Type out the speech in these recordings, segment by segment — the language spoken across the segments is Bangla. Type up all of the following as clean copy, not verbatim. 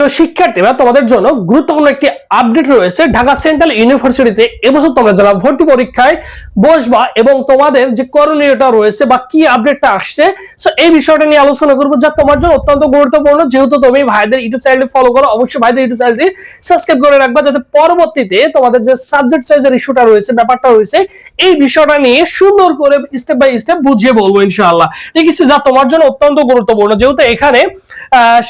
তো শিক্ষার্থীরা তোমাদের জন্য গুরুত্বপূর্ণ একটি আপডেট রয়েছে। ঢাকা সেন্ট্রাল ইউনিভার্সিটিতে এবছর তোমরা যারা ভর্তি পরীক্ষায় বসবা এবং তোমাদের যে করণীয়টা রয়েছে বা কি আপডেটটা আসছে, সো এই বিষয়টা নিয়ে আলোচনা করবো, যা তোমার জন্য অত্যন্ত গুরুত্বপূর্ণ। যেহেতু তুমি ভাইদের ইউটিউব চ্যানেলটি ফলো করো, অবশ্যই ভাইদের ইউটিউব চ্যানেলটি সাবস্ক্রাইব করে রাখবা, যাতে পরবর্তীতে তোমাদের যে সাবজেক্ট চয়েসের ইস্যুটা রয়েছে, ব্যাপারটা রয়েছে, এই বিষয়টা নিয়ে সুন্দর করে স্টেপ বাই স্টেপ বুঝিয়ে বলবো ইনশাআল্লাহ। ঠিক আছে, যা তোমার জন্য অত্যন্ত গুরুত্বপূর্ণ। যেহেতু এখানে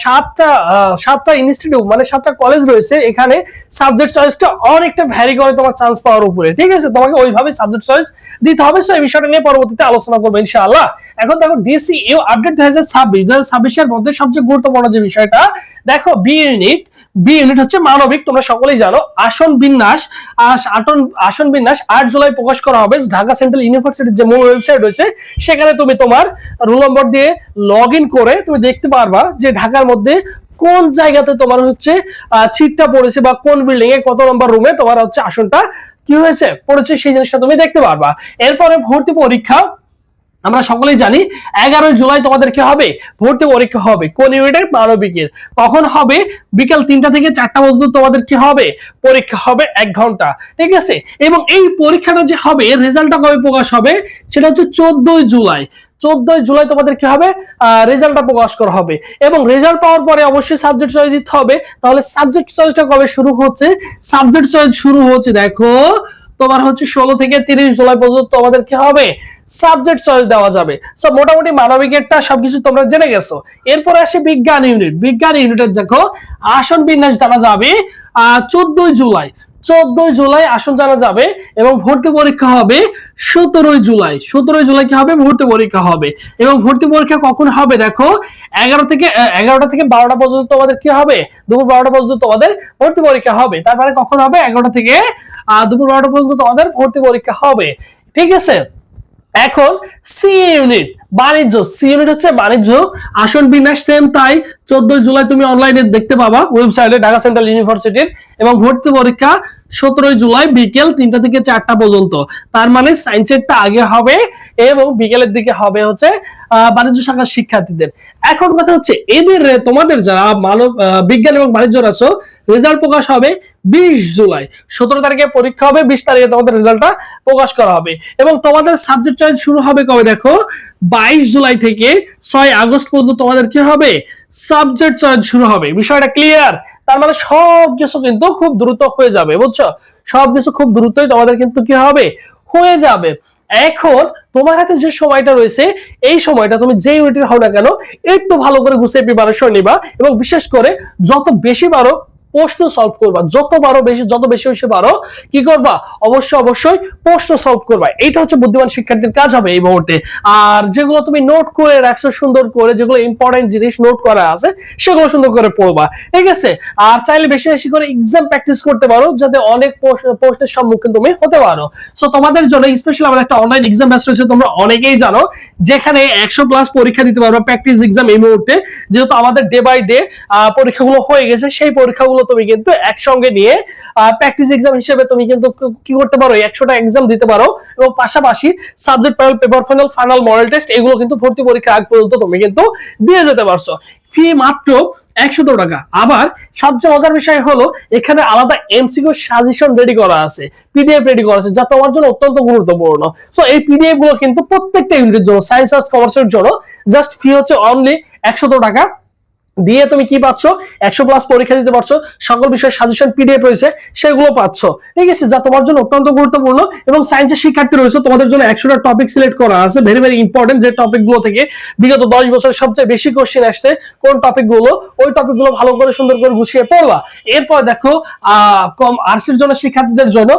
সাতটা ইনস্টিটিউট মানে 7টা কলেজ রয়েছে, এখানে সাবজেক্ট চয়েসটা অনেকটা ভ্যারি করে তোমার চান্স পাওয়ার উপরে। ঠিক আছে, তোমাকে ওইভাবে সাবজেক্ট চয়েস দিতে হবে। সো এই বিষয়টা নিয়ে পরবর্তীতে আলোচনা করবো ইনশাআল্লাহ। এখন দেখো ডিসিইউ আপডেট 2026 এর মধ্যে সবচেয়ে গুরুত্বপূর্ণ যে বিষয়টা দেখো, বি ইউনিট হচ্ছে মানবিক। তোমরা সকলেই জানো আসন বিন্যাস 8 জুলাই প্রকাশ করা হবে। ঢাকা সেন্ট্রাল ইউনিভার্সিটির যে মূল ওয়েবসাইট রয়েছে, সেখানে তুমি তোমার রোল নম্বর দিয়ে লগ ইন করে তুমি দেখতে পারবা যে ঢাকার মধ্যে কোন জায়গাতে তোমার হচ্ছে সিটটা পড়েছে বা কোন বিল্ডিং এ কত নম্বর রুমে তোমার হচ্ছে আসনটা কি হয়েছে পড়েছে, সেই জিনিসটা তুমি দেখতে পারবা। এরপরে ভর্তি পরীক্ষা আমরা সকলেই জানি 11 জুলাই তোমাদের কি হবে, ভর্তি পরীক্ষা হবে। কোন ইউনিটের? মানবিকের। কখন হবে? বিকাল 3টা থেকে 4টা পর্যন্ত তোমাদের কি হবে, পরীক্ষা হবে 1 ঘন্টা। ঠিক আছে, এবং এই পরীক্ষাটা যে হবে, রেজাল্টটা কবে প্রকাশ হবে, সেটা হচ্ছে 14 জুলাই। 14 জুলাই তোমাদের কি হবে, রেজাল্টটা প্রকাশ করা হবে। এবং রেজাল্ট পাওয়ার পরে অবশ্যই সাবজেক্ট চয়েস দিতে হবে। তাহলে সাবজেক্ট চয়েসটা কবে শুরু হচ্ছে? সাবজেক্ট চয়েস শুরু হচ্ছে দেখো তোমার হচ্ছে 16 থেকে 30 জুলাই পর্যন্ত তোমাদের কি হবে, সাবজেক্ট চয়েস দেওয়া যাবে। সো মোটামুটি মানবিকেরটা সবকিছু তোমরা জেনে গেছো। এরপরে আসে বিজ্ঞান ইউনিট। বিজ্ঞান ইউনিটের দেখো আসন বিন্যাস জানা যাবে 14 জুলাই আসন জানা যাবে এবং ভর্তি পরীক্ষা হবে 17 জুলাই। 17 জুলাই কি হবে, ভর্তি পরীক্ষা হবে। এবং ভর্তি পরীক্ষা কখন হবে দেখো, 11টা থেকে 12টা পর্যন্ত তোমাদের কি হবে, দুপুর 12টা পর্যন্ত তোমাদের ভর্তি পরীক্ষা হবে। তারপরে কখন হবে, 11টা থেকে দুপুর 12টা পর্যন্ত তোমাদের ভর্তি পরীক্ষা হবে। ঠিক আছে, এখন সি ইউনিট বাণিজ্য। সি ইউনিট হচ্ছে বাণিজ্য, আসন বিন্যাস সেম তাই। 14 জুলাই তুমি অনলাইনে দেখতে পাবা ওয়েবসাইটে ঢাকা সেন্ট্রাল ইউনিভার্সিটির। এবং ভর্তি পরীক্ষা 17 জুলাই বিকেল 3টা থেকে 4টা পর্যন্ত। তার মানে সায়েন্সেরটা আগে হবে এবং বিকেলের দিকে হবে হচ্ছে বাণিজ্য শাখার শিক্ষার্থীদের। এখন কথা হচ্ছে এদের তোমাদের যারা বিজ্ঞান এবং বাণিজ্য আছো, রেজাল্ট প্রকাশ হবে 20 জুলাই। 17 তারিখে পরীক্ষা হবে, 20 তারিখে তোমাদের রেজাল্টটা প্রকাশ করা হবে। এবং তোমাদের সাবজেক্ট চয়েস শুরু হবে কবে দেখো, 22 জুলাই থেকে 6 আগস্ট পর্যন্ত তোমাদের কি হবে, সাবজেক্ট চয়েস শুরু হবে। বিষয়টা ক্লিয়ার? তার মানে সবকিছু কিন্তু খুব দ্রুত হয়ে যাবে, বুঝছো? সবকিছু খুব দ্রুতই তোমাদের কিন্তু কি হবে, হয়ে যাবে। এখন তোমার হাতে যে সময়টা রয়েছে, এই সময়টা তুমি যে ইউনিটের হও না কেন, একটু ভালো করে গুছিয়ে প্রিপারেশন নিবা এবং বিশেষ করে যত বেশি পারো প্রশ্ন সলভ করবা। যত বেশি পারো কি করবা, অবশ্যই প্রশ্ন সলভ করবা। এইটা হচ্ছে বুদ্ধিমান শিক্ষার্থীর কাজ হবে এই মুহূর্তে। আর যেগুলো তুমি নোট করে রাখছো সুন্দর করে, যেগুলো ইম্পর্টেন্ট জিনিস নোট করা আছে, সেগুলো সুন্দর করে পড়বা। ঠিক আছে, আর চাইলে বেশি করে এক্সাম প্র্যাকটিস করতে পারো, যাতে অনেক প্রশ্নের সম্মুখীন তুমি হতে পারো। সো তোমাদের জন্য স্পেশালি আমাদের একটা অনলাইন এক্সাম ব্যাচ রয়েছে, তোমরা অনেকেই জানো, যেখানে 100+ পরীক্ষা দিতে পারবা, প্র্যাকটিস এক্সাম এই মুহূর্তে। যেহেতু আমাদের ডে বাই ডে পরীক্ষাগুলো হয়ে গেছে, সেই পরীক্ষাগুলো তুমি কিন্তু একসঙ্গে নিয়ে প্র্যাকটিস এক্সাম হিসেবে তুমি কিন্তু কি করতে পারো, 100টা এক্সাম দিতে পারো। এবং পাশাপাশি subject paper final model test এগুলো কিন্তু ভর্তি পরীক্ষা আগ পর্যন্ত তুমি কিন্তু দিয়ে যেতে পারছো। ফি মাত্র 100 টাকা। আবার সবচেয়ে মজার বিষয় হলো, এখানে আলাদা এমসিকিউ সাজেশন রেডি করা আছে, পিডিএফ রেডি করা আছে, যা তোমার জন্য অত্যন্ত গুরুত্বপূর্ণ। সো এই পিডিএফ গুলো কিন্তু প্রত্যেকটা ইউনিটের জন্য, সায়েন্স আর্টস কমার্সের জন্য জাস্ট ফি হচ্ছে অনলি 100 টাকা দিয়ে তুমি কি পাচ্ছ, 100+ পরীক্ষা দিতে পারছো, সকল বিষয়ের সাজেশন পিডিএফ রয়েছে, সেগুলো পাচ্ছ। ঠিক আছে, যা তোমার জন্য অত্যন্ত গুরুত্বপূর্ণ। এবং সায়েন্সের শিক্ষার্থী রয়েছে, তোমাদের জন্য 100টা টপিক সিলেক্ট করা আছে, ভেরি ইম্পর্টেন্ট, যে টপিক গুলো থেকে বিগত 10 বছর সবচেয়ে বেশি কোশ্চেন আসছে, কোন টপিক গুলো, ওই টপিক গুলো ভালো করে সুন্দর করে গুছিয়ে পড়বা। এরপর দেখো কম আর্টসের জন্য শিক্ষার্থীদের জন্য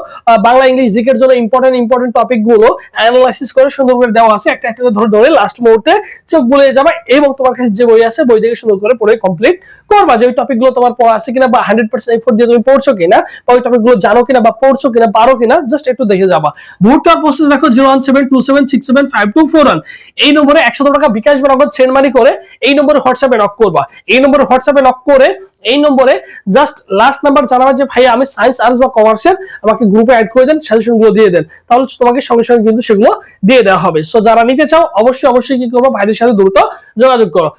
বাংলা ইংলিশ জিকের জন্য ইম্পর্টেন্ট টপিক গুলো অ্যানালাইসিস করে সুন্দর করে দেওয়া আছে। একটা করে ধরে লাস্ট মুহূর্তে চোখ বুলিয়ে যাবে এবং তোমার কাছে যে বই আছে, বই থেকে সুন্দর করে পড়ে কমপ্লিট করবা, যে ওই টপিক গুলো তোমার পড়া আছে কিনা, বা 100% এফোর্ট দিয়ে তুমি পড়ছো কিনা, বা ওই টপিক গুলো জানো কিনা, বা পড়ছো কিনা, পারো কিনা, জাস্ট একটু দেখে যাবা। ভর্তি হওয়ার প্রসেস দেখো 01727675241। এই নম্বরে 100 টাকা বিকাশ বা নগদ সেন্ড মানি করে এই নম্বরে হোয়াটসঅ্যাপে নক করবা। এই নম্বরে হোয়াটসঅ্যাপে নক করে এই নম্বরে জাস্ট লাস্ট নাম্বার জানাবা যে ভাই আমি সায়েন্স আর্টস বা কমার্সের, আমাকে গ্রুপে অ্যাড করে দেন, সাজেশন গুলো দিয়ে দেন, তাহলে তোমাকে সঙ্গে সঙ্গে কিন্তু সেগুলো দিয়ে দেওয়া হবে। সো যারা নিতে চাও অবশ্যই কি করবো, ভাইদের সাথে দ্রুত যোগাযোগ করো।